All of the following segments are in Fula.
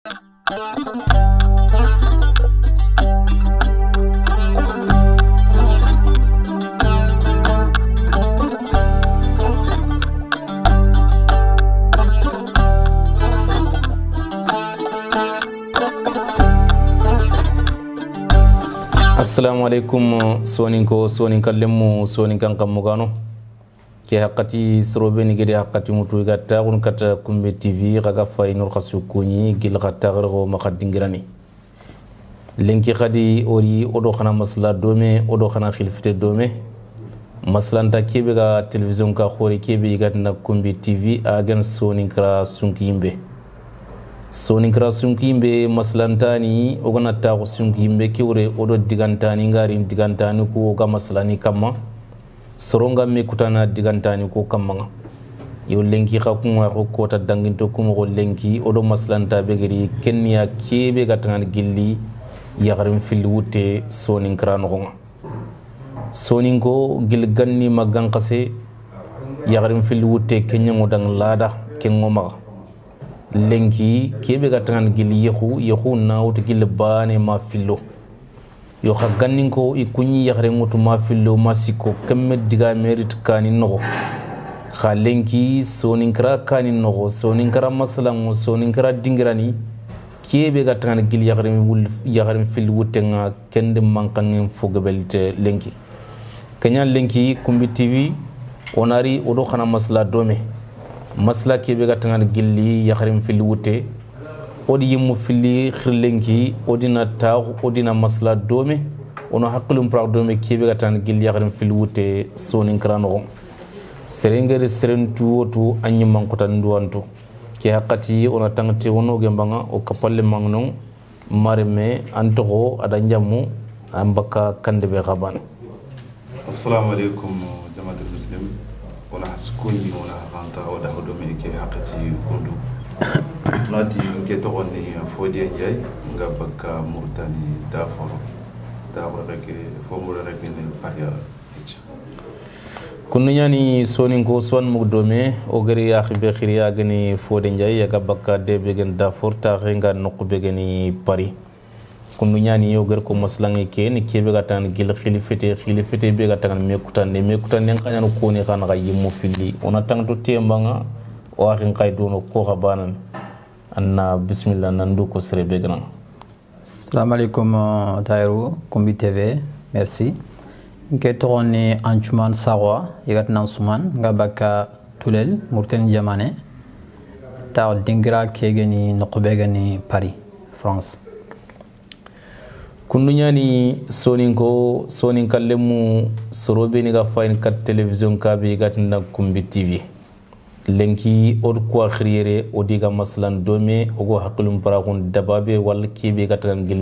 Assalamu alaikum soninko soninkallemu soninkan kamugano ke haqqati srobeni gede haqqati mutu gatta kun kata kumbe tv kaga faynur khasukuni gil gatta gargo makadingirani lenki khadi ori odo khana masla dome odo khana khilfite dome maslanta kebe ga television ka khori kebe gatna kumbe tv agan soninkra sunkimbe soninkra sunkimbe maslantani ogana tago sunkimbe kiwre odo digantani ngari digantani ko ga maslani kama soronga me kutana digantani ko kama yo lenki khakuma ko kota danginto kuma ko lenki odo maslanta be gari kenya kebe gatan gilli yagarim fil wute soninkra no soninko gil ganni magan qase yagarim fil wute kenya modang lada kengoma lenki kebe gatan gili yehu na wutu gili bane ma fillo yo khaganin ko ikunyi yakhre ngutu ma fillo masiko kemme diga merit kanin no kha lenki soninkra kanin no soninkra masalan soninkra dingirani kebe gatan gili yakhre fil wutenga kende mankan fogabelte lenki kenya lenki kumbi tv onari odo khana masla dome masla kebe gatan gilli yakhrim fil wute odi yimu fili khirlenki odina taw odina masla dome ono hakulum pra dome kebe gatan gilli yakhrim fil wute sonin krano serengere serentu wotu anyi mankotan duwanto ke hakati ona tangti wono gembanga o kapalle mangnon marme antoko adanjamu ambaka kandebe gaban. Assalamu alaikum jamaatul muslim wala haskuni wala ranta wala hodome ke hakati kundu nati ke to onni fodi njay nga bakka murtani daforo reke formula reke ne paria kunu yani soninko son mugdome o gari ya khibe khiriya gani fodi njay ya bakka debe gen dafor ta renga nokube gani pari kunu nyani yo gar ko maslangi ke ni kebe gatan gil khilifete be gatan mekutan en kanyan ko ni kan ga yimu fili ona tangto tembanga o akhin qayduno ko khabanan anna bismillah nandu ko sere be gran. Assalamu alaikum Tairu Kumbi TV, merci nke toni Anchuman Sawa yigatna Suman ngabaka tulel murten jamane ta dingra kegeni nokube gani Paris France. Kundunyani soninkallemu sorobe ni ga fayin kat television ka be gatina kumbi tv lenki od ko khiriyere odiga maslan dome ogo hakulum paragun dababe wal kibe gatan gil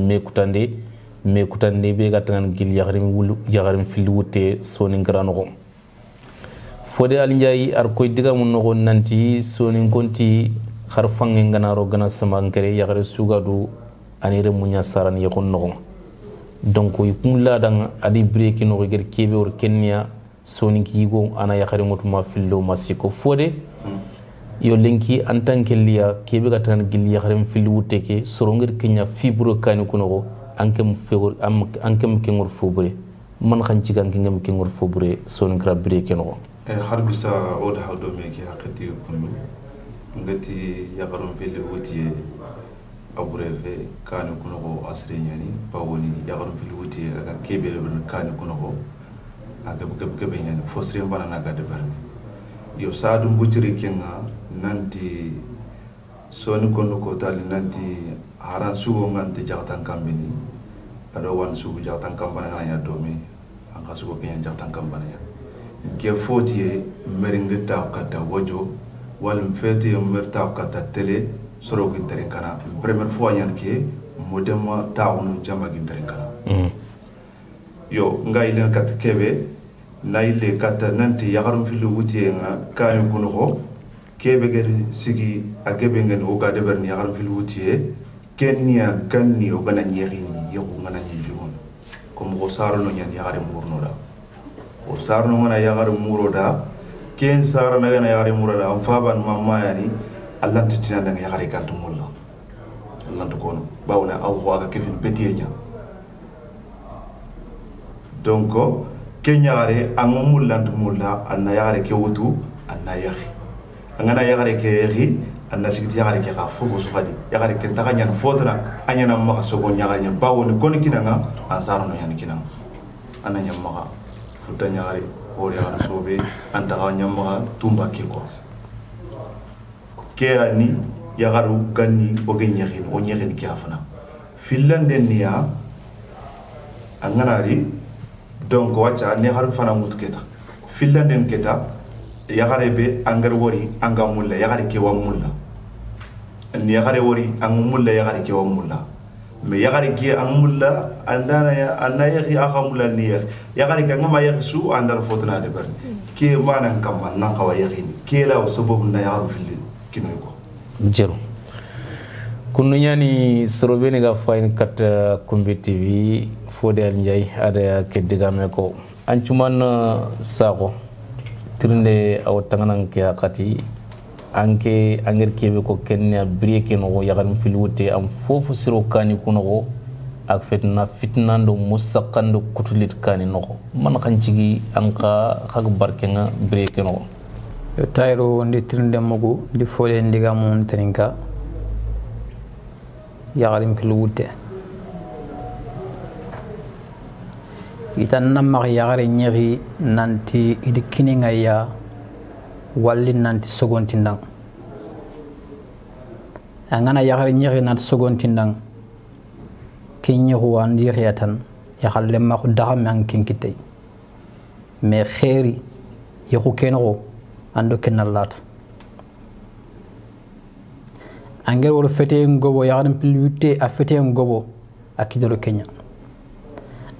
mekutande be gatan gil yagarim fil wute soninkrano ko fode alinjai ar koy diga mun no nanti soninkonti kharfange nganaro gana samankere yagare sugadu anire munya saran yakon no donc yikun ladan adi breaki no ger kebe or kenya soninki go ana yakhare ngotuma fillo masiko fode yo lenki antanke liya kebe gatan gil yakhare fillo wuteke sorongir kenya fibro kani kuno ankem fegor ankem kengor fobre man khanci kan kengem kengor fobre soninkra breaki no har gusta oda hawdo meki hakati kunu ngati yakarum fillo wutiye abreve kanu kuno asre nyani bawoni yagarum fil wuti aga kebele ben kanu kuno aga gab nyani fosre bana naga de barni yo sadum butiri kenga nanti soni kono ko tali nanti haran sugo nganti jatan kambini ado wan sugo jatan kambana ya domi anga sugo kenya jatan kambana ya ke foti meringa taw kata wojo wal mfeti merta kata tele soro gintarin kana première fois yan ke modema taawunu jama gintarin kana yo ngai len kat kebe nayle kat nanti yagarum filu wuti nga kayu kuno ko kebe gari sigi agebe ngen o ga de berni yagarum filu wuti kenya ganni o bana nyeri ni yo ngana ni jumon ko mo saro no nyan yagarum murno da o saro no ngana yagarum muro da ken saro na yagarum muro da am faban mamma yani Allah titina danga yakari kantu mulla lanta kono bawna aw waga kefin betienya donc kenyare angomul lant mulla anna yare ke wutu anna yahi angana yare ke yahi anna sigiti yare ke fogo sokadi yare ke takanya fodra anyana maka sogo nyaganya bawoni koni kinanga ansaro no yani kinanga ananya maka futanya yare ori yare sobe antaka nyamaka tumba ke ko ke ani yagaru ganni ogenyahin onyahin ke afana finlande niya anganari donc wacha ne har fana mutketa finlanden keta yagare be angar wori anga mulla yagare ke wa mulla ni yagare wori anga mulla yagare ke wa mulla me yagare ke anga mulla andana ya anayhi aka mulla ni yagare ke ngama yagsu andal fotna de ber ke manan kam nan kawa yahin ke la sababu na yagaru fil kinoy ko jero kunu nyani sorobeni ga fayin kat kumbi tv fode al njay ada ke digame ko ancuman sako trinde aw tanganan ke akati anke anger kebe ko kenya brieke no yagan filwote am fofu siro kani kuno go ak fitnando musaqando kutulit kani no man khancigi anka khag barkenga brieke no yo tayro ndi trinde mogu ndi fode ndiga mon trinka yagarim filwote itan namma yagare nyeri nanti idikini ngaya walli nanti sogontindang angana yagare nyeri nanti sogontindang kinyi huwan diriyatan yagalle ma khudam yang kinkitay me khairi yaku kenro ando kenallat angel wol fete ngobo yagarim filwote a fete ngobo akidoro kenya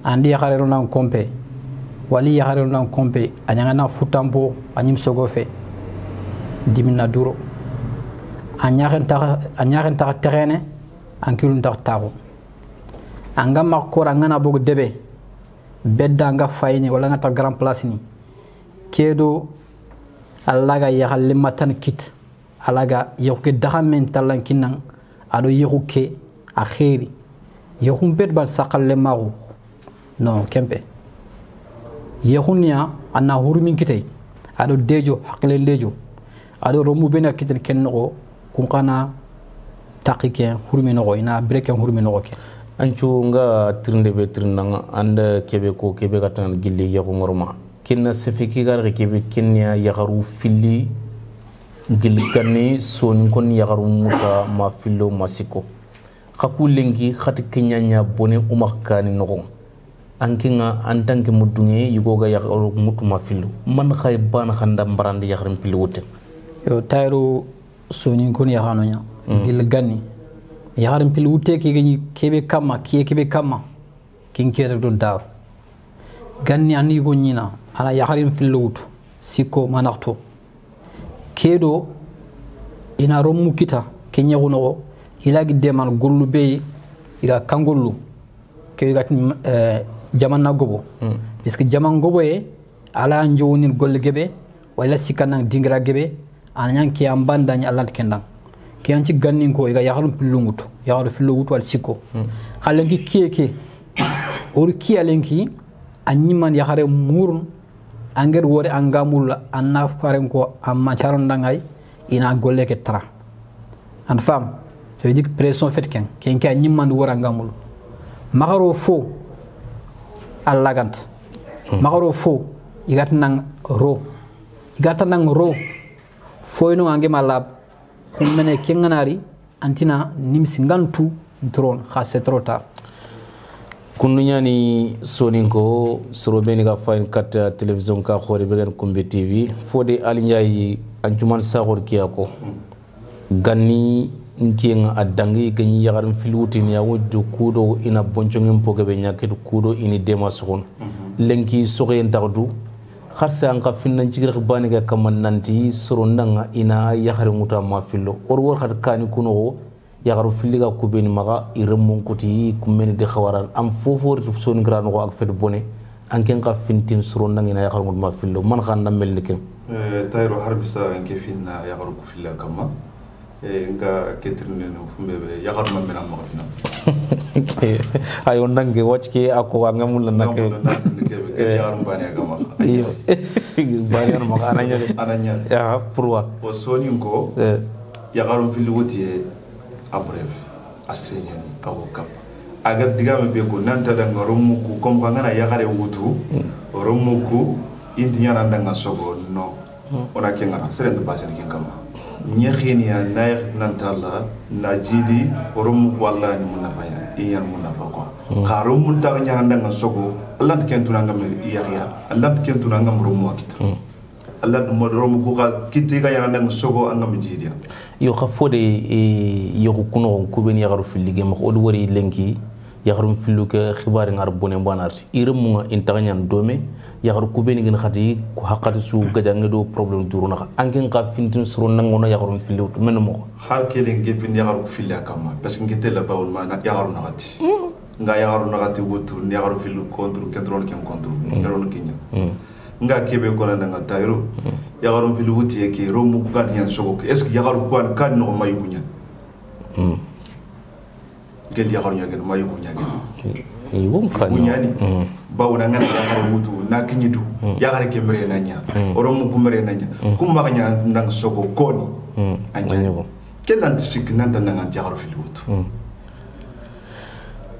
andi yakharelo nan kompe wali yakharelo nan kompe anyanga na futambo anyim sogofe dimina duro anyaren ta terene ankilun ta tawo anga makora ngana bogo debe bedda nga fayni wala nga ta grand place ni kedo allaga yakhalle matan kit alaga yoke dahamen talan kinan ado yoke akhiri yokum bed bal sakalle maru non kempe yehunya anna hurmin kitay ado dejo hakle dejo ado romu bena kitel kenno kun kana taqiken hurmin no ina breken hurmin no ke ancu nga trinde be trinanga anda kebe ko kebe katan gilli yaku ngorma kinna sefiki gar kebe kenya yagaru filli gil kanni son kon yagaru muta ma fillo masiko khakulengi khati kenya nya bone umakani no ankinga antanke mudunge yugoga yagaru mutuma fillo man khay ban khanda mbarande yagarim pilli wote yo tayro soni kon yahano nya gil ganni yagarim pilli wote ke gani kebe kama kinkere do dar ganni ani go nyina ala yagarim fillo wutu siko manarto kedo ina romu kita kenya gono ilagi deman gollu be ila kangollu ke gati jaman na gobo puisque jaman gobo e ala njowonir golle gebe wala sikana dingra gebe anyan ki ambanda ni Allah kendang ki anci gannin ko iga yaharum pilungutu yaharu filungutu wal sikko halenki kieke or ki alenki anyiman yahare murun anger wore angamul anna faren ko amma charon dangay ina golle ke tra an fam ça veut dire pression fait ken ka anyiman wore angamul magaro fo allagant magaro fo igatnang ro fo ino ange malab khumene kenganari antina nimsingantu drone khase trop tard kundunya ni soninko sorobeni ga fain kat television ka khore begen kumbi tv fode alinyai anjuman sahor kiyako ganni nkienga adangi ganyi yagaram filuti ni yawodu kudo ina bonchongem pogebe nyakedu kudo ini dema sohon lenki sogen dagdu kharsa anka finnan cigir khbani ga kamannanti sorondanga ina yagare muta ma fillo or khad kani kuno yagaru filiga kubeni maga iremon kuti kumeni de khawaran am fofor son grano ak fed bone anken ka fintin sorondanga ina yagaru ma fillo man khan na melniken tayro harbisa anke finna yagaru ku filla kama nga ketirne no fumbe be yakar man mena ma fina ayo nange wacce ako anga mulla nakke yakar mbane ga ma iyo bari no ma ananya ya pourwa o soni ko yakarum fil wuti abref astrenya awo kap aga digame be ko nanta da ngarum ku kom ngana yakare wutu romu ku indinya nanda ngasogo no ona kenga sere ndo basel ken kama nyakhiniya naykh nantalla najidi romu wallahi munafaya iyan munafa ko kharum munta nyanda ngasogo allah ken tunanga me yakya allah ken tunanga romu wakita allah mo romu ko ka kitiga yana ngasogo angam jidiya yo khafode yo kuno ko ben yagaru filige ma od wori lenki yagarum filuke khibari ngar boné bonarti irmu intaganyan dome yagaru kubeni ngin khati ko haqqati su gajange do problem duruna angin ka fintin suru nangono yagarum filu menmo har kelen gebin yagaru filla kama parce que ngete la bawul ma yagaru nagati nga yagaru nagati wutu yagaru filu control control ken control ngaro kinya nga kebe ko na nga tayro yagaru filu wuti e ki romu ko kan yan sogo est ce que yagaru ko kan no mayunya gel yagaru nyagen mayunya gen iwon kan nyani bawna ngana yagaru wutu na kinyidu yagaru kemre nanya oromu kumre nanya kumba kanya ndang sogo koni anya kelan tisik nanda nga yagaru filu wutu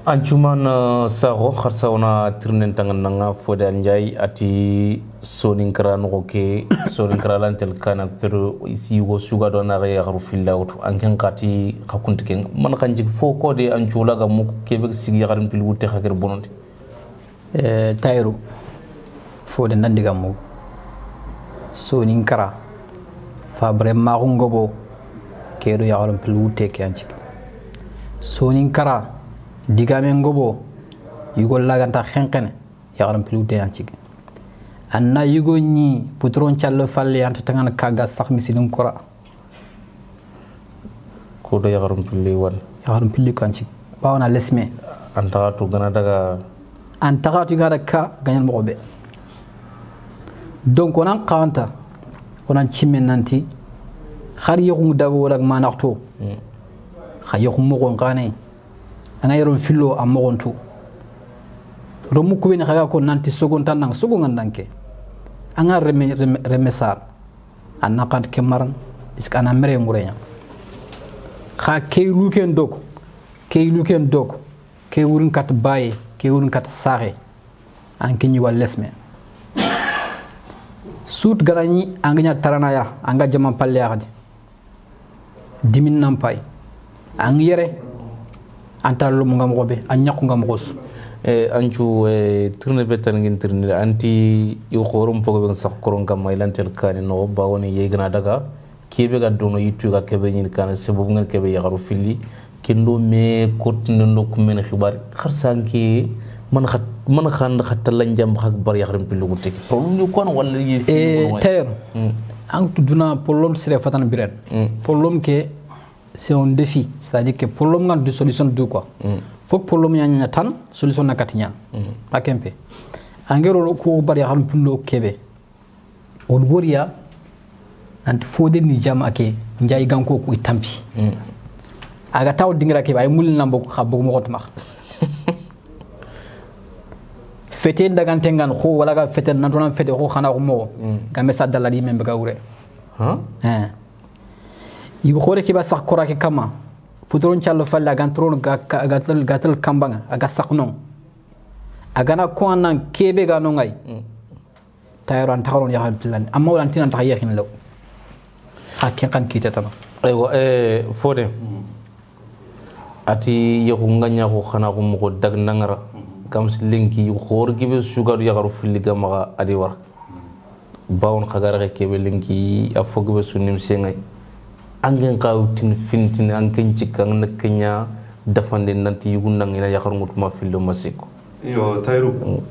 ancuman sago kharsawna tirnen tangan nga fode anjay ati sonin krano ke sonin kralantel kana pero isi go suga do na ya garu filawtu anken kati khakunti ken man kanjik fo ko de ancula ga mu kebe sigi ya garum pil wutte khaker bononti tayru fode nandiga mu sonin kra fabre ma ngobo kedo ya garum pil wutte ke anjik sonin kra digame ngobo yugo laganta khenkene yagaram pilude yanchige anna yugo ni putron challo falle anta tangan kaga sakh misidum kora ko do yagaram pilli wal yagaram pilli kanchi bawna lesme anta to gana daga anta to gana ka ganyan mo be donc onan qanta onan chimen nanti khar yugo dago wala manaqto khayyugo mo gon qane anga yaron fillo am mogontu romu ko ben khaga ko nanti sogon tan nang sogon ndanke anga remesar anna qad kemaran iskana mere ngurenya kha kay luken dok kay wurin kat baye kay wurin kat saxe an kinyi wal lesme sut garani anga tarana ya anga jama palle yadi dimin nampay ang yere antallo mo ngam gobe anyaku ngam gos anchu tourne betan ngin tourne anti yo khorum pogo ben sax koron kam maylantel kani no bawoni yegna daga kebe ga dono yitu ga kebe nyin kana sebo ngal kebe yagaru filli kendo me kortino no kumen khibar kharsanki man khan khatal lanjam khak bar yagarum pillu gutte problem ni kon wala yi ter an tuduna problem sire fatan biren problem ke c'est un défi, c'est-à-dire que pour l'homme, il y a deux solutions de quoi. Faut que pour l'homme, il y ait une solution de Katignan. Pas qu'un peu. Angero ko bari ham pulo kebe. On voria and fode ni jam ake njay ganko ko tampi. Aga taw dingra ke bay mul nambo ko xabbo mo xotma. Fete ndagantengan ko wala ga fete nantona fete ko xana ko mo. Ga message dalla di membe ga wure. Ibu khore ki ba sak kora ke kama futron challo falla gantron gatal kambanga aga sakno agana ko anan kebe ga no ngai tayron tawron ya han plan amma wala tinan ta yahin law hakikan kitata aywa fode ati yahu nganya ko khana ko mo dag nangara kam linki khor gibe sugar ya garu filiga ma adi war bawon khagara kebe linki afogbe sunim sengay angen qawtin fintin anken cikang naknya dafande nanti yugundang ina yakar mutuma fillo masiko yo tayru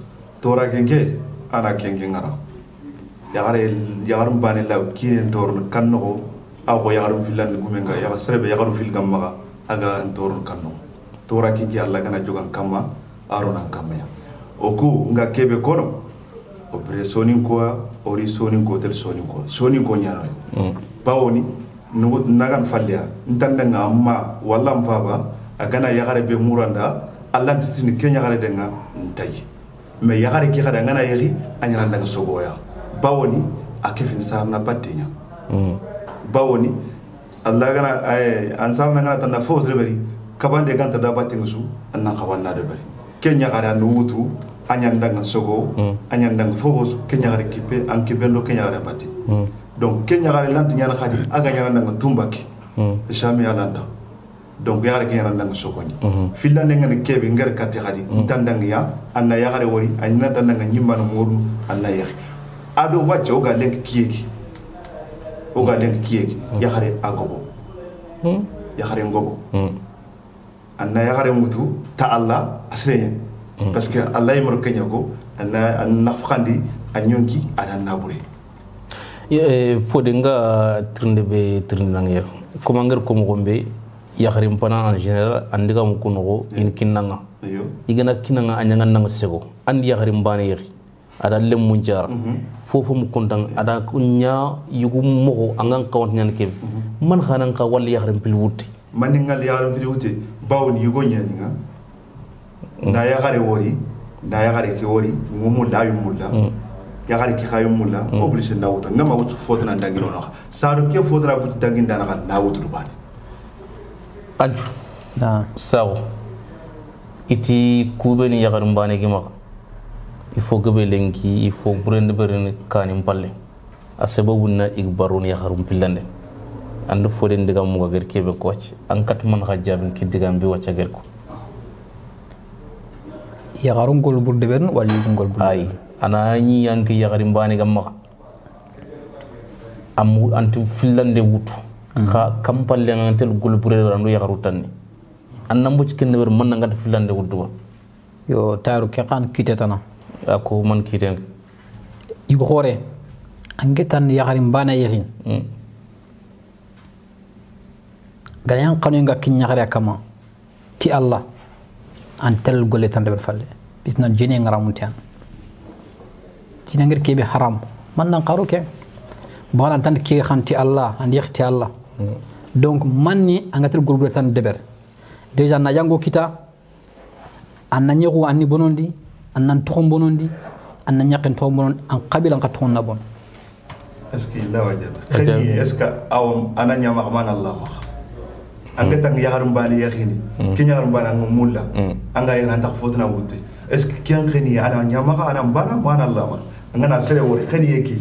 tora kenke ana kenke ngara yagarum bane law kinen torn kanno aw yagarum filan gumenga yaga serebe yagarum fil gamma aga torn kanno tora kenke alla kana jogan kama arona kamya oku nga kebe kono opere sonin ko ori sonin ko tel sonin ko nyano bawoni nagan falliya ntandenga amma walla mpaba agana yagare be muranda Allah titini kenya yagare denga ntai me yagare ki kada ngana yari anyana ndanga sogoya bawoni akefin sarna batenya bawoni Allah gana ay ansar ngana tanna fawz reberi kabande ganta da batenga su annan kawanna de bari kenya yagare nuutu anyandanga sogo anyandanga fawz kenya yagare kipe anke bendo kenya yagare batti donc kenya yagare lanti nyana khadi aga nyana ndanga tumbaki jami alanta donc yagare ke yana ndanga sokoni filla ne ngane kebe ngar katti khadi tandanga ya anna yagare wori anna tandanga nyimbano modu anna yahi ado wacce oga lenk kiyeki yagare agobo yagare ngobo anna yagare mutu ta Allah asrenya parce que Allah yimro kenya ko anna nafkhandi anyonki ada nabure fodenga trinde be trinde nangyer comment ngar ko mo gombe yakharim pana en général andiga mu kuno in kinanga igana kinanga anyanga nanga sego andi yakharim bane yeri ada lem mun jar fofu mu kontang ada kunya yugu mo angan kawant nyan ke man khanan ka wal yakharim pil wuti man ngal yakharim pil wuti bawni yugo nyani nga na yakhare wori na yakhare ke wori ngumu la yumulla yakhare ki khayum mulla obligé nawuta ngama wutu fotana dangino no saru ke fotana bu danginda na nawutu bani aju sawo iti kubeni yagarum bane gima il faut gabe lenki il faut burende berene kanim palle asababu na igbarun yagarum pillande and foden diga mu gager kebe ko wacc an kat man hajjabin ki diga mbi wacca gel ko yagarum gol burde ben wali gol burde ay ana ñi yanki yagarum bane gamma amu antu fillande wutu ka kampalle ngantel gol burde randu yagaru tanni annam bu ci kenn wer man nga def lande wuddu yo taru ke kan kitetana ako man kiten yugo xore angetan yagarim bana yerin gayan kanu nga kin nyagare kama ti Allah antel golle tan de falle bisna jene ngaramuntian dina ngir kebe haram man nan qaru ke bana tan ke khanti Allah and yakhti Allah donc manni angatel gol tan deber déjà na yango kita anna nyago anni bonondi annan toxom bonondi anna nyaqen to bonon an qabila ka ton na bon est-ce que la wajaba khani est-ce que awam ana nyama man Allah anga tang yaharum bani yakhini kinyarum bana mulla anga yana tax fotna wutte est-ce que kian khani ana nyama ana bana man Allah anga na sere wori khani yeki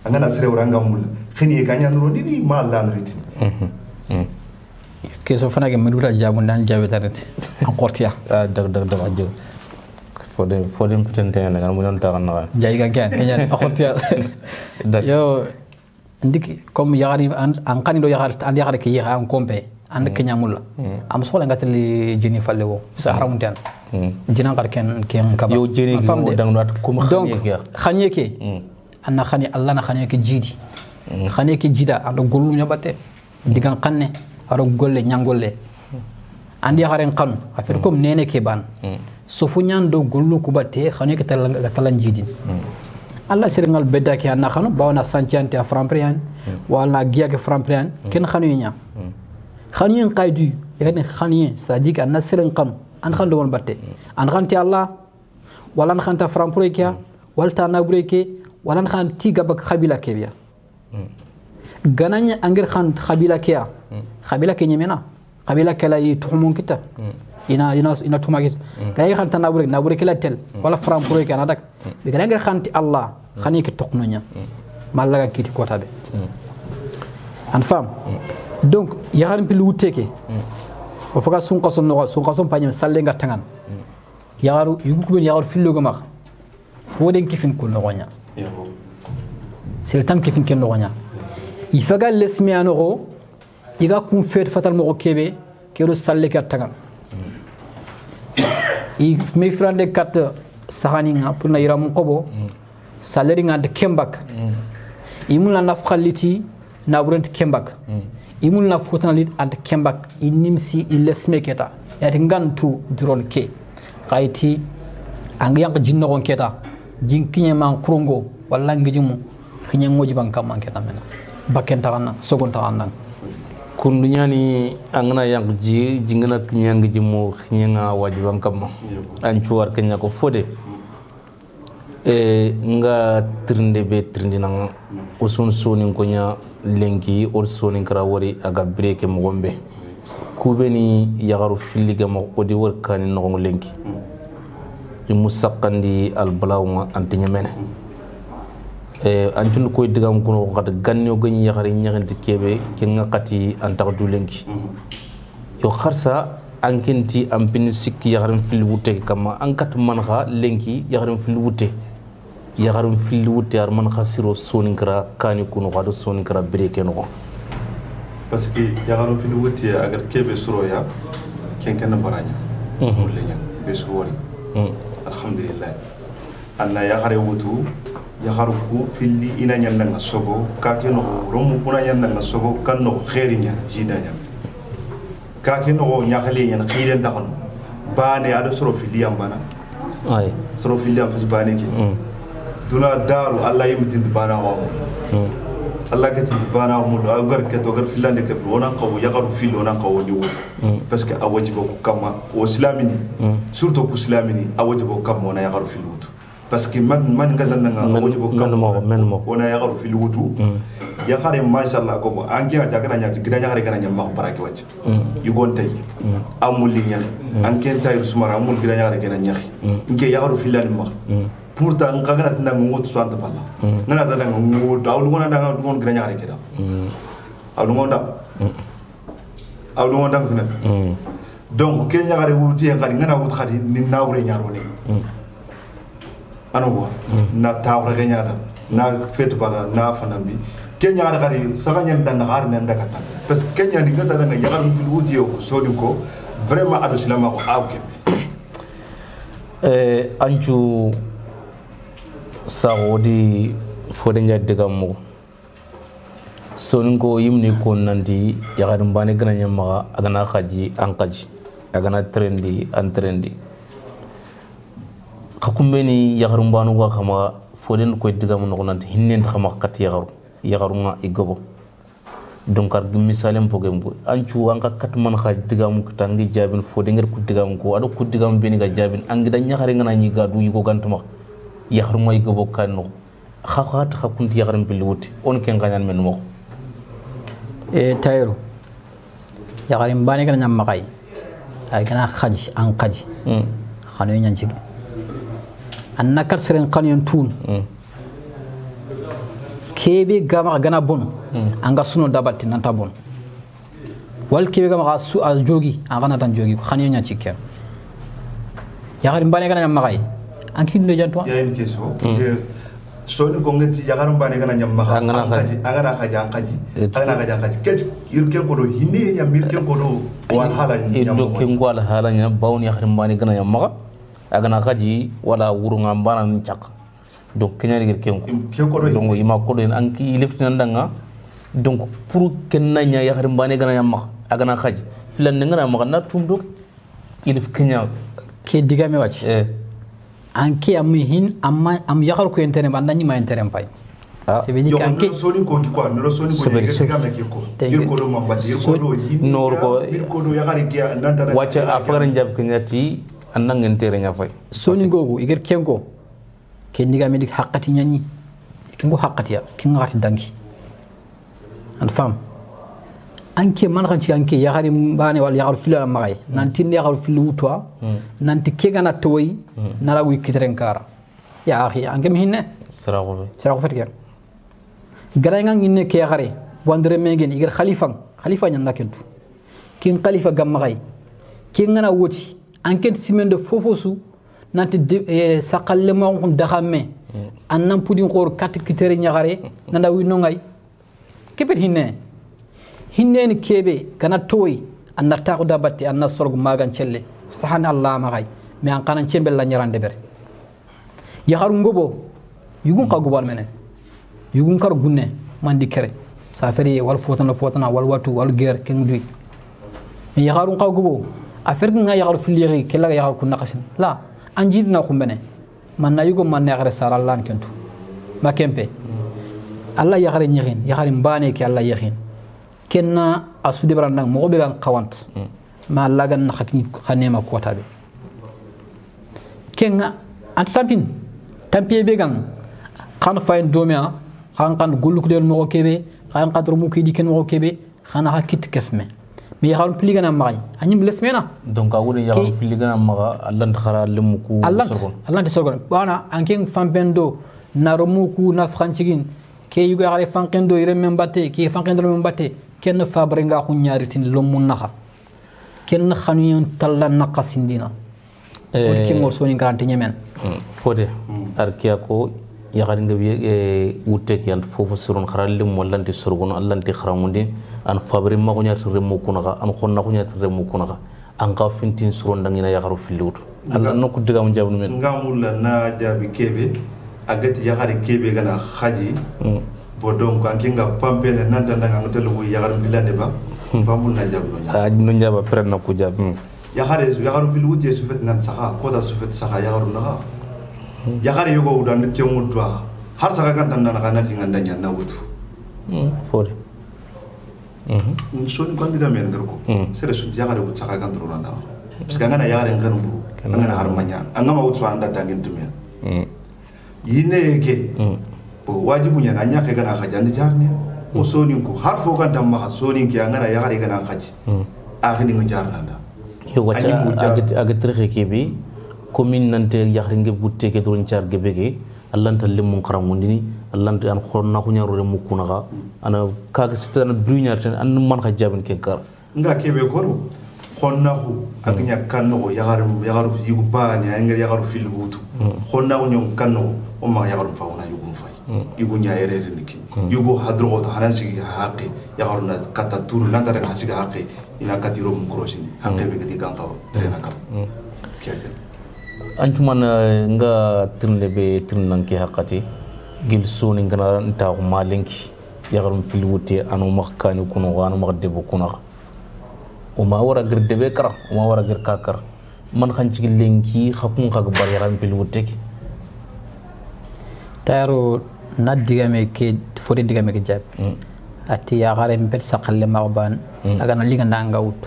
anga na sere wori anga mulla khani kanya ndoro ni ma Allah nriti keso fana ke medura jabu dan jabe tarati en qortiya dag ajjo fodem petente na ngal mu don taxan na jay ga ken kenya en qortiya yo ndik comme yagari an kani do yagar an yagar ke yaga an kompe and kenya mulla am sola ngatali jini falle wo sa haram tan jina ngar ken kaba yo jini go dang not comme khanye ke anna khani Allah na khanye ke jidi khanye ke jida ando gollu nyabate digan xanne aro golle nyangolle andi haren kan afir comme nene ke ban sofu nyando gollu kubate khane ke talan jidin Allah siringal bedda ke anna khanu bawna santiante a framprian wala giya ke framprian ken khanu nya khanu yin qaidu yani khanu c'est-à-dire que anna sirin kan an khando won batte an khanti Allah wala an khanta framproikia wala ta nabreke wala an khanti gabak khabila ke biya gananya angir khan khabila ke khabila ke nyemena khabila kala yi tuhmun kita ina tumagis kay khan tanabure kala tel wala fram pure ke anadak be gananga khanti Allah khani ke toknunya malaga kiti kotabe an fam donc yaharim pil wuteke o faka sun qason panyam sallenga tangan yaharu yugo ko yaharu fillo go mak foden kifin ko nogonya sertan kifin ken nogonya ifaga lesmi anoro iga kun fet fatal mo kebe kero salle ka tagan I me frande kat sahani nga pour na iram qobo salari nga de kembak imul na nafkhaliti na burent kembak imul na fotana lit ant kembak inimsi ilesme keta ya ngantu drone ke qaiti angyan jinno gon keta jinkinya man krongo walla ngijimu khinya ngoji ban kam man keta men bakken taxanna sogon taxanna kundunyani angana yang ji jingana kinyang ji mo nyenga wajiban kam an chuwar kenya ko fode nga trinde be trinde nang usun soni konya lenki or soni kara wori aga breke mo gombe kubeni yagaru filliga mo odi wor kan no lenki musaqandi al balawma antinyamene ancun koy digam kuno ngata ganyo gani yaxari ñaxanti kebe ke ngakati antax du lenki yo kharsa ankenti ampini sikki yaxaram fil wutte kama ankat man kha lenki yaxaram fil wutte ar man kha siro soninkra kani kuno xado soninkra breke no parce que yaxaram fil wutte agar kebe suroya ken ken baranya lenya besu wori alhamdulillah anna yaxare wutu yakharu ku filli ina nyanda nga sogo kake no romu kuna nyanda nga sogo kan no khairinya jidanya kake no nyakhale yan khiren dakhon bane ado soro filli ambana ay soro filli am fis bane ki duna daru allah yimtin bana wa allah ke tin bana mu do agar ke to gar fillande ke wona qaw yakharu filli wona qaw ni wut parce que awajibo kama o islamini surtout ku islamini awajibo kama wona yakharu filli wut parce que man ngalan nga wajibo kam ona ya garu fil wutu ya khare ma sha Allah ko angi a jagana nya gida nya khare gana nya ma baraki wacce yugon tay amul li ñax anken tay sumara amul gida nya khare gana nya nge ya garu fil lan ma pourtant ngagana tinda ngut sante palla ngana da ngut awlu ngona da ngon gida nya khare gida awlu ngonda fina donc ken nya khare wutu en khari ngana wut khari ni nawre ñaro ni ano na tawra ganyada na fet bala na fanambi kenya ada kali sakanya dan har nan da kata parce que kenya ni gata nga yagar fi wuti yo so ni ko vraiment adu silama ko awke anju saudi fode nya diga mo so ni ko yimni ko nandi yagar mbane gana nyama agana khaji an khaji agana trendi an trendi kakumbeni yagarum banu wa khama foden ko digam no nante hinnen khama kat yagarunga igobo donc ar misalem pogem bo anchu anka kat man kha digam ko tangi jabin foden ngar ku digam ko ado ku digam beni ga jabin angi dan nyakare ngana nyi gadu yugo gantuma yagarunga igobo kanno khat khakunti yagarum biluti on ken ganyan men mo tayru yagarim bani kana nyam makay ay kana khaji an khaji khanu nyanci anna kar seren qaniyon tun kebe gama gana bon anga suno dabatti nanta bon wal kebe gama su al jogi anga tan jogi qaniyon nya cikke ya garim bane gana nyamay anki ndo janto ya en keso so ni ko ngati ya garim bane gana nyamay anga khaji anga khaji kec yirke ko do hinne nya mirke ko do wal hala nya do ken wal hala nya bawni ya garim bane gana nyamay agana khaji wala wurunga mbana chak donc kenya rigir kenko donc ima ko den anki leftina ndanga donc pour kenna nya ya harim bane gana yamma agana khaji filan ngana ma na tumdo ilif kenya ke digame wacc anki am hin amma am yakhar ko entere banda ni ma entere pay c'est veut dire que soni ko ko no soni ko digame ke ko dir ko do mamba dir ko do nor ko dir ko do yakhari ke nanta wacc afara njab kenyati anang entere nya fay soni gogu iger kenko ken diga medik haqqati nyani kengo haqqati ya ken ngati dangi an fam anke man xanci anke ya xari mbane wal ya xal fil magay nanti ne xal fil wutwa nanti ke gana toy nara wi kitren kara ya akhi anke mi hinne saraxo fet ken garay nga nginne ke xare wandere megen iger khalifa nyanda kentu kin khalifa gam magay ken ngana woti anke simen de fofosu nanti sakalle mo on daxame annam pudin xor kat kitere ñaxare nanda wi no ngay kebet hinne ni kebe kana toy anna taqu dabatti anna sorgu magan celle sahan allah ma gay mi an kanan cembel la ñarande ber ya xaru ngobo yugun ka gobal menen yugun kar gunne mandi kere sa feri wal fotana wal watu wal ger ken duy mi ya xaru ka gobo affaire nga ya xaru fili kella ya xaru ku naqasin la anjidna xumbene man na yugo man neexre saralan kentu ma kempe Allah yakhare nyihin yakhare mbane ke Allah yahin kenna asude barandang mo be gan qawant ma Allah gan nakhati khanema ko tabe kenga an tampie be gan kan fayn domia kan guluk del mo kebe kan qadru mu ki diken mo kebe khana hakit kefme mi yakhar pligana may anyim lesmena donc awuni yakhar pligana maga Allah khara lemuku sorgon Allah de sorgon bana anken fampendo naromuku na franchigin ke yugo yakhare fankendo ire membatte ke fankendo membatte ken fabre nga ko ñaaritin lomun naxa ken xanu talla naqasindina ke mo soni garanti ñemen fode arkiya ko yakhari nga wutte ki an fofu surun kharalle mo lanti surgun allanti kharamundi an fabre ma ko ñaati remu kunaga an xonna ko ñaati remu kunaga an ka fintin surun dangina yakharu filutu alla no ko digam jabnu men ngamulla na jabi kebe agati yakhari kebe gana khaji bo donc an kinga pampene nanda nga ngotelu yakhar bilande ba bamul na jabnu no njaba prenna ko jab yakharu biluti su fet nan saha ko da su fet saha yakharu na yakhari yugo udan ke mudwa har saka kan tan na kana dinga ndanya na wutu fode so ni kandida men garko sere sun yakhari wut saka kan trona na parce que ngana yakhari kan bu ngana har manya angama wut so anda tangin tumen yine ke wajibu nya nanya ke gana khajandi jarne o soni ko har fo kan tamma soni ke ngana yakhari gana khaji akhini ngo jarna da yo wacha agatre ke bi commune nante yakhri nge butte ke doon char gebege allanta limmun qaramundini allanta an khorna ko nyaro re mukuna ga ana kaga sitana dunyar tan an man khajabin ke kar nga kebe ko khonna ko agnya kanno yagaru yugo bani ngel yagaru fil butu khonna ko nyom kanno o ma yagaru fauna yugo fay yugo nyaere niki yugo hadro ta hanasi haqi yagaru na kata tur landa re hasiga haqi ina katiro mu krosini hakke be di gantaw trena kam keke antuman nga tirnde be tirnan ke hakati gil soni ngana nta ko malinki yagarum fil wuti anu makkani kuno wanu magdebo kuno o ma wara girde be kara o ma wara gir kakar man khanci lenki khapun khag bar yaram fil wuti tayro nadiga me ke fodi diga me ke jab ati yagare mbet sakalle magban aga na liga ndanga wut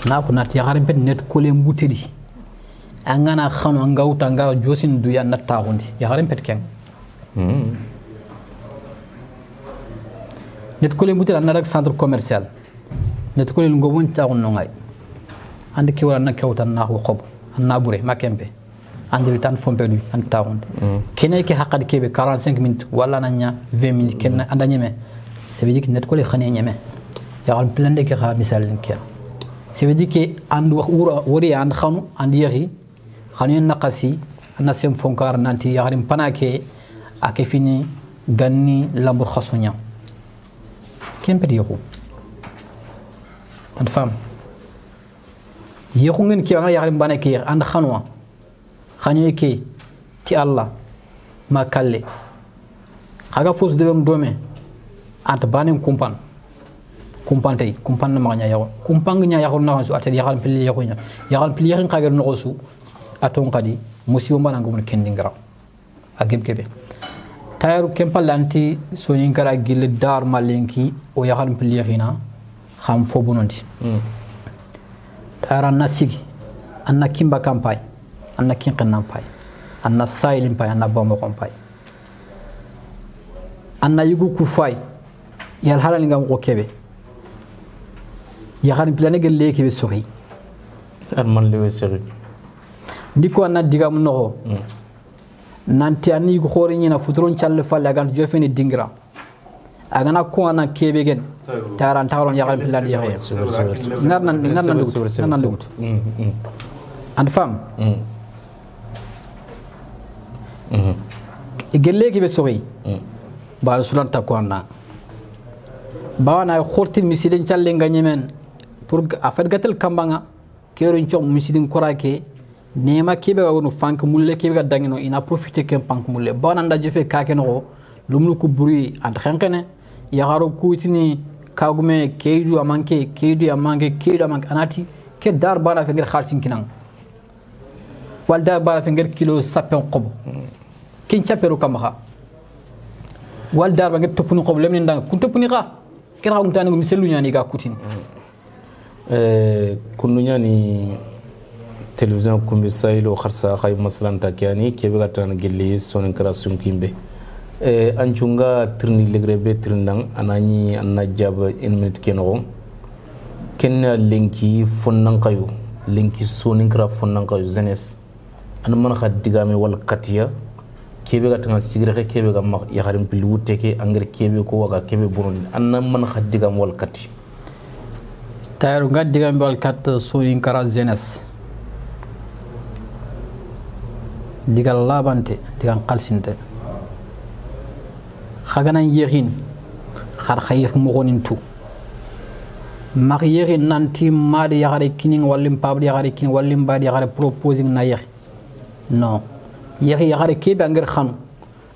na ko nati yagare mbet net ko le mbutedi angana khano ngawta nga josin du ya natta gondi ya xaram pet ken net ko le mutel an nak centre commercial net ko le ngobon ta gon ngay and ki wala nak kawta na ko xob na bure makembe andil tan fompe du an ta gondi kene ki haqqad kebe 45 minutes wala nanya 20 minutes ken anda nyeme ça veut dire que net ko le khane nyeme ya xal plande ke xa misal ken ça veut dire que and wax wori and khanu and yexi xani naqasi na sem fonkar nanti yarim panake ake fini ganni lambur khasunya kempedi yoko and fam yoko ngin ki nga yarim banake and khanwa khani ke ti Allah ma kalle aga fos de dome ant banen kumpante kumpan na maganya yawo kumpang nya yawo na so ate yagal pili yawo nya yagal pili yakin kagar no su aton kadi musibo mana ngum kendingra ageb kebe tayaru kempalanti sonin kara gil dar malinki o yagal pili yakina kham fo bonondi tayara nasigi anna kimba kampay anna kinqan pay anna sailin pay anna bombo kompay anna yugu kufay yal halal ngam ko kebe yakhari plane gel leki be soxi man lewe seri diko na diga mu no nanti ani ko xori ñina futron challe falle agant jofeni dingra agana ko na kebe gen taran tawron yakhari plane yakhe nan dut and fam gel leki be soxi ba sulan takwana bawana khortin misidin challe ngañemen pour afet gatel kambanga kero ñom misidin korake nema kebe wonu fank mulle kebe ga dangino ina profiter ken pank mulle bawana nda jefe kake no lumlu ku buri and xenkene ya haro kuitini kagume keidu amanke anati ke dar bana fe ngir khalsin kinang wal dar bana fe ngir kilo sapen qob kin chapero kamaha wal dar ba ngi topuni problème ni ndang kun topuni ka kira ko tani ko miselu nyani ga kutin kunu nyani television kumbi saylo kharsa khay maslanta kyani kebe gatan gilli sonin kara sunkimbe anchunga trni legrebe trindang anani anna jaba en minute kenogo kenna linki fonnan kayo linki sonin kara fonnan kayo zenes an man khadigame wal katiya kebe gatan sigire kebe ga mak yakharim pilwute ke angre kebe ko waga kebe burundi anna man khadigam wal kati tayaru ngadigam wal kat sonin kara zenes digal labante digan qalsinte khagana yerin khar khayr mo gonin tu mag yerin nanti made yagare kinin wallim pabdi yagare kin wallim badi yagare proposing na yeri non yeri yagare kebe angir khanu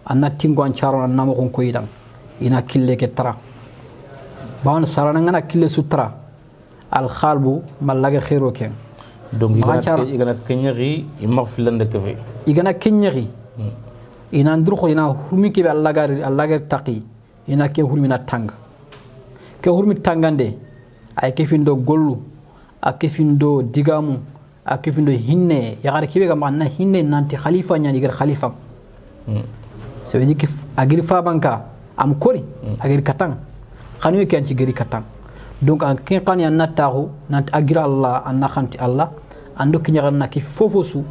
anna tingon charo na mo ko yidam ina kille ke tara bawon sarana ngana kille sutra al khalbu malaga khairu ken donc igana kenyari imar filande kefe igana kenyari ina ndurkho ina hurmi ke allagar taqi ina ke hurmina tang ke hurmi tangande ay ke findo gollu ak findo digamu ak findo hinne yagare kebe ga manna hinne nanti khalifa nyani gar khalifa so veut dire que agir fa banka am kori agir katang khanu ke anci gari katang donc an kin kan ya natahu nat agir Allah an nakhanti Allah ando kinyara nakki fofosu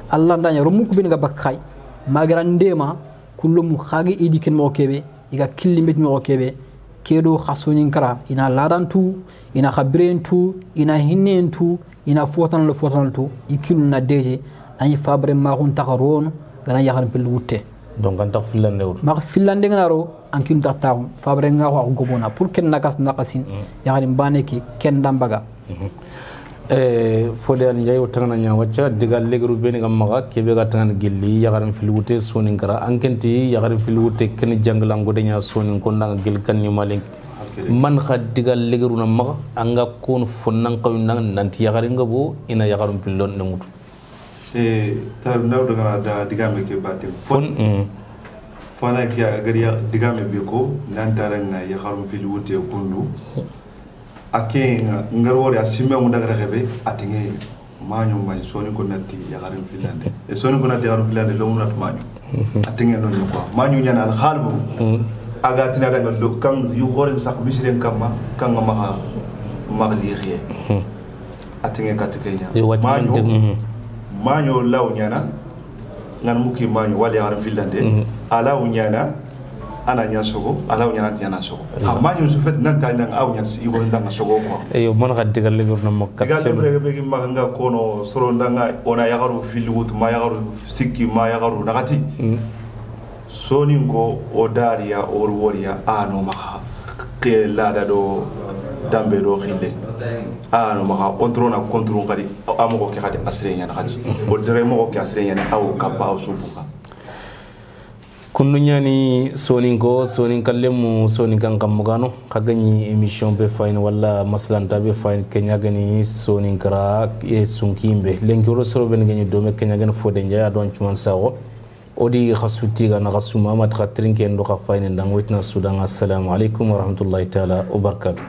Allah ndanya romuku bin ga bakkay magara ndema kullum khagi idikin mo kebe iga killimbet mo kebe kedo khasonin kara ina ladantu ina khabrentu ina hinnentu ina fotantu ikilu na deje ani fabre ma hun takaron gana yakhar pel wutte donc anta filande wut ma filande ngaro ankin taw fabre nga ko gobona pour ken nakasin yakhar mbane ki ken dambaga fode an jay wotana nya wacca digal legru beni gam maga kebe ga tan gilli yagaram fil wute sonin kara ankenti yagaram fil wute ken janglango de nya sonin ko ndanga gil kan ni malik man khad digal legru na maga anga kon fonnan qaw nan nanti yagarin ngabo ina yagaram fil lon namutu tar ndaw daga da digame ke batte fon fona ki agariya digame be ko nan taranga yagaram fil wute kundu ake ngarwori asime mundaga rebe atinge manyo may soni ko natti yagarim filande e soni ko natti yagarim filande lo munat manyo atinge non ko manyo nyana al khalbu aga tina daga do kam yu gore sak bisiren kamma kanga maha magli khiye atinge katikenya manyo law nyana ngan muki manyo wali yagarim filande ala nyana ana nya sogo ala nya na sogo xamani su fet nan tan aw nya si igo ndanga sogo ko yo mon ga digal le gurna makkat digal le be gi maganga kono soro ndanga ona yagaru filwut ma yagaru sikki ma yagaru nagati soni ngo o daria or woria ano ma ke lada do dambe do khille ano ma controna control ngadi amoko ke khadi asrenya nagati o dere mo ko asrenya aw kappa aw subuka kunu nyani sonin kallemu sonin kan kamugano kagani emission be fine wala maslanta be fine kenya gani sonin kara e sunkimbe lenki ro soro ben gani do me kenya gani fode njaya don chuman sawo odi khasuti ga na khasuma mat khatrin ken do kha fine ndang witna sudan assalamu alaikum wa rahmatullahi ta'ala wa barakatuh